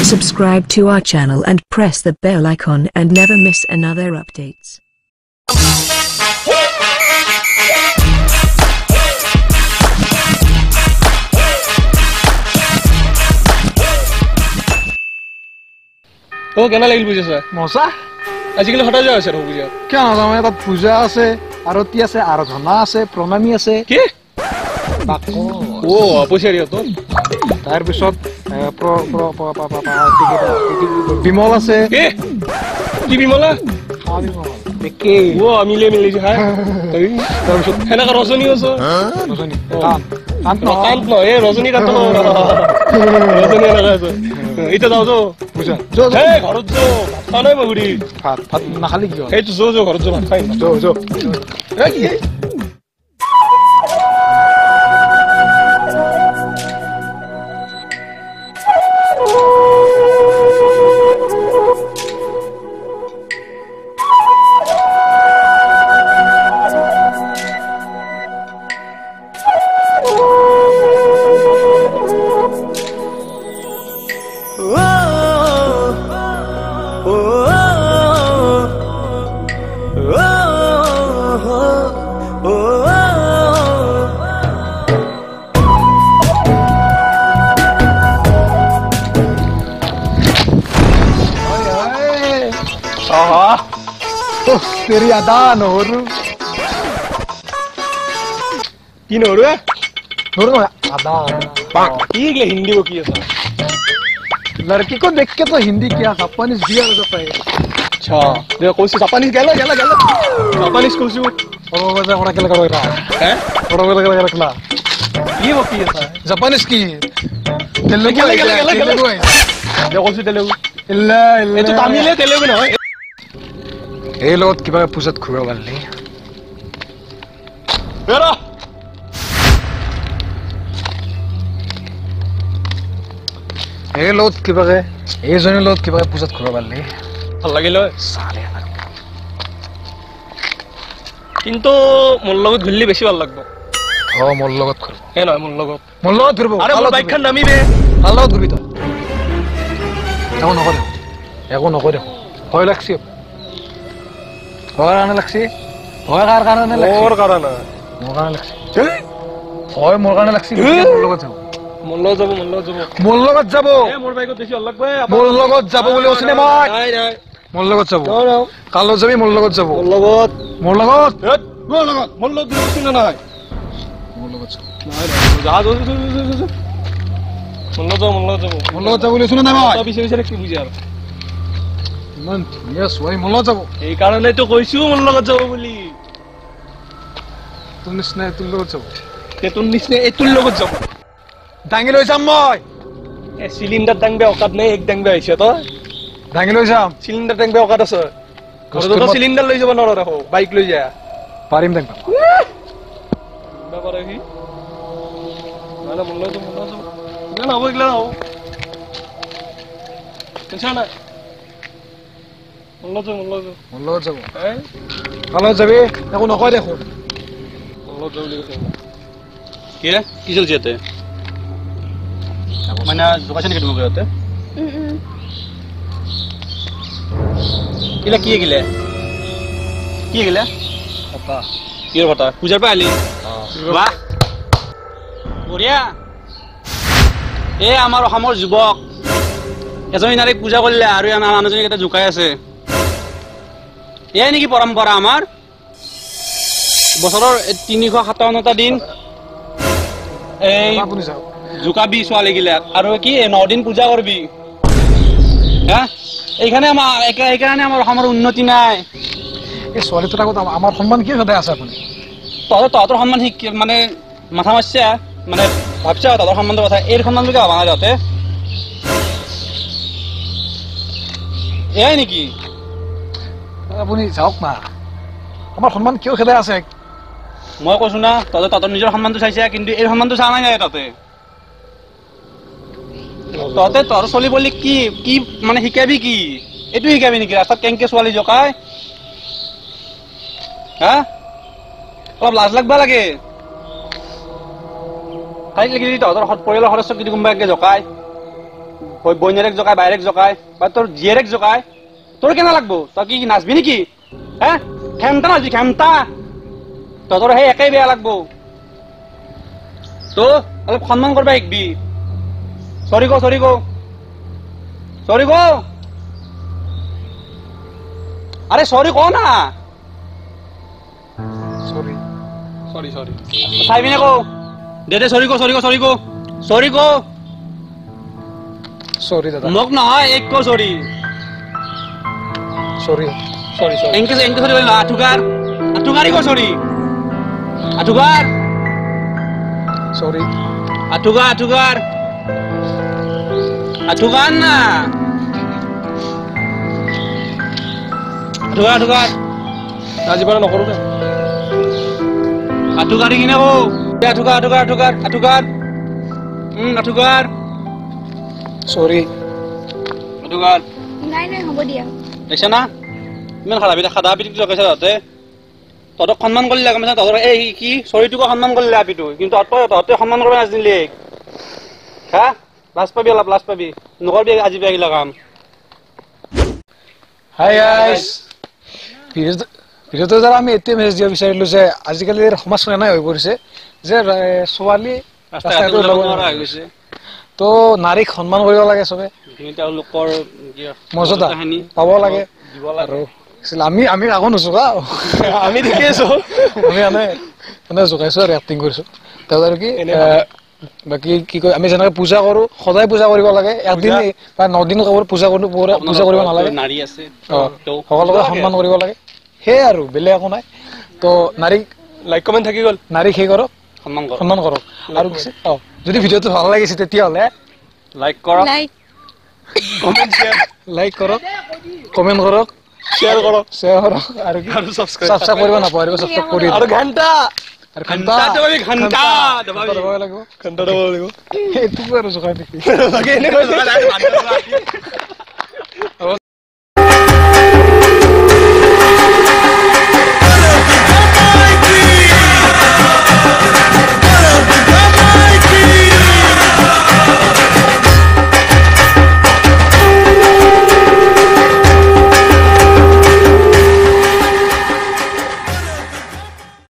Subscribe to our channel and press the bell icon and never miss another updates. ও কেনা লাগিল বুঝেছ মজা আজিকালি হঠাৎ যাওয়া আছে বুঝা কেন জানো তাত পূজা আছে আরতি আছে আরাধনা আছে প্ৰণামী আছে কি ও অপচাৰী তো তাৰ পিছত বিমল আছে কি বিমলা একে ও মিলে মিলিছে হা তাৰপিছত হেনাকা ৰজনী আছে ৰজনী কান্ত ন এ ৰজনী কান্ত ৰজনী এনেকা আছে এটা যাও তো পূজা হে ঘৰত যো ভাত নাই মগুৰি ভাত নাখালি কি হ'ল এইটো যো ঘৰত যো ভাত খাই যো तेरी अदा नोरू কি নৰু नोरू अदा কি গলে হিন্দী বকি আছে लड़की को देख के तो हिंदी क्या जापानीज दिया जाता है अच्छा दे कोई जापानीज गेला जापानीज কৈছো और वजह हमरा के लगा रहा हैं और वजह लगा रखला ये बकी আছে जापानीज की तेलुगु तेलुगु है দে কৈছো তেলেগু इल्ला এটো তামিলে তেলেগু নহয় এই লগত কিবা পূজাত খুৱা বালি বেৰা এই লগত কিবা এই জনৰ লগত কিবা পূজাত খুৱা বালি ভাল লাগিল সালে কিন্তু মোৰ লগত ঘুৰলি বেশি ভাল লাগব ও মোৰ লগত খুৰ হে নহয় মোৰ লগত ঘুৰব আৰে মোৰ বাইকখন নামিবে ভাল লগত ঘুৰবি তো একো নকৰে ভয় লাগছি ভয় কাৰণে লাগছি ভয় কাৰ কাৰণে লাগছি মোৰ কাৰণে মোৰ কাৰণে লাগছি ভয় মোৰ কাৰণে লাগছি মোৰ লগত যাব মোৰ লগত যাব এ মোৰ বাইকত বেশি ভাল লাগবে মোৰ লগত যাব বুলি কৈছনে মই নাই নাই মোৰ লগত যাব ন কালো যাবি মোৰ লগত যাব মোৰ লগত মোৰ লগত বেশি না নাই মোৰ লগত যাব নাই নাই যা যা মোৰ লগত যাব বুলি কৈছনে নাই মই পিছে পিছে কি বুঝি আর ইমান ধুনীয়া ছোৱালী মোৰ লগত যাব এই কাৰণে তো কৈছো মোৰ লগত যাব বুলি তোৰ নিচিনা তোৰ লগত যাব তেতুন নিচনে এতুল লগত যাব দাঙি লৈ যাম মই এ সিলিন্ডার দাংবে অকাত নাই এক দাংবে আইছে তো দাঙি লৈ যাম সিলিন্ডার দাংবে অকাত আছে ঘৰত তো সিলিন্ডাৰ লৈ যাব নৰা ৰাখো বাইক লৈ যা পাৰিম দাঙিব ব্যাপাৰ কি না মোৰ লগত না হ'ব ইগলা হ'ব টেনশন না মোৰ লগত যাব কালো যাবি একো নকয় দেখো মোৰ লগত যাব কি কি চলছে এতে মানে যোগাছে নেকি তুমি ইয়াতে কিলা কি গিলে কথা কি কথা পূজাৰ পৰা আলি বাহ বঢ়িয়া এ আমাৰ অসমৰ যুৱক এজনী নাৰীক পূজা কৰিলে আৰু আমাৰ মানুহজনী এটা জোকাই আছে এয়াই নেকি পৰম্পৰা আমাৰ বছৰৰ 357টা দিন এই আপুনি যাওক জোকাবি ছোৱালী গিলাক আৰু কি 9 দিন পূজা কৰবি হা এইখানে আমাৰ অসমৰ উন্নতি নাই এই ছোৱালীটোৰ আগত আমাৰ সন্মান কি সদায় আছে আপুনি তহঁতৰ সন্মান মানে মাথা মাৰছে মানে ভাবছা তহঁতৰ সন্মানৰ কথা এই সন্মানটো কিয় ভাবা নাই তহঁতে এয়াই নেকি আপুনি যাওক না আমাৰ সন্মান কিয় সদায় আছে মই কৈছো না তহঁতৰ নিজৰ সন্মানটো চাইছে কিন্তু এই সন্মানটো চা নাই তহঁতে তহঁতে তোৰ চলি বলি কি কি মানে শিকাবি কি এইটো শিকাবি নেকি ৰাস্তাত কেংকে ছোৱালী জকাই হা অলপ লাজ লাগবা লাগে তাই লাগি তহঁতৰ পৰিয়ালৰ সদস্যক যদি কোনোবা একে জকাই বইনেৰেক জকাই বাইৰেক জকাই বা তোৰ জীয়েৰেক জকাই তোৰ কেনে লাগব তই কি নাচবি নেকি হে খেমতা নাচবি খেমতা তহঁতৰ সেই একেই বেয়া লাগব তো অলপ সন্মান কৰবা শিকবি চৰি ক আৰে চৰি ক না সৰি চাইবি নে ক দে চৰি ক সৰি দাদা মোক নহয় এক ক চৰি সৰি এংকে চৰি না আঠুকাৰি ক চৰি আঠুকাৰ সৰি আঠুকাৰ না আঠুকাৰ আজি পৰা নকৰো দে আঠুকাৰি কিনে কো আঠুকাৰ সৰি আঠুকাৰ নাই হ'ব দিয়া দেখিছা না ইমান খাদা পিটি লগাইছে তহঁতক সন্মান কৰিলে গম পাইছা তহঁতৰ এই কি চৰিটোকো সন্মান কৰিলে আপিটো কিন্তু তহঁতে সন্মান কৰিব নাজানিলি হা লাজ পাবি অলপ নকৰবি আজি বেয়া কাম হাই গাইস ভিডিঅ'টো দ্বাৰা আমি এতিয়া মেছেজ দিব বিচাৰিলো যে আজিকালিৰ সমাজখন এনেই হৈ পৰিছে যে ছোৱালী ৰাস্তাত ওলাব নোৱাৰা হৈ গৈছে তো নাৰীক সন্মান কৰিব লাগে চবে তেওঁলোকৰ মৰ্যাদা পাব লাগে আৰু আমি আগত নুচুকা আমি ঠিকে আছো আমি মানে জোকাইছো আৰু এক্টিং কৰিছো তাৰ আৰু কি বাকী কি কয় আমি যেনেকৈ পূজা কৰো সদায় পূজা কৰিব লাগে একদিন বা 9 দিন পূজা কৰিব নালাগে নাৰী আছে সকলোকে সন্মান কৰিব লাগে সেই আৰু বেলেগ একো নাই তো নাৰীক লাইক কমেণ্ট থাকি গ'ল নাৰীক সেই কৰক সন্মান কৰক আৰু যদি ভিডিঅ'টো ভাল লাগিছে তেতিয়াহ'লে লাইক কৰক লাইক কৰক কমেণ্ট কৰক শ্বেয়াৰ কৰক আৰু কি সাবস্ক্ৰাইব কৰিব নাপাহৰিব সাবস্ক্ৰাইব কৰি আৰু ঘণ্টা দবাব লাগিব এইটো আৰু জোকাই নেকি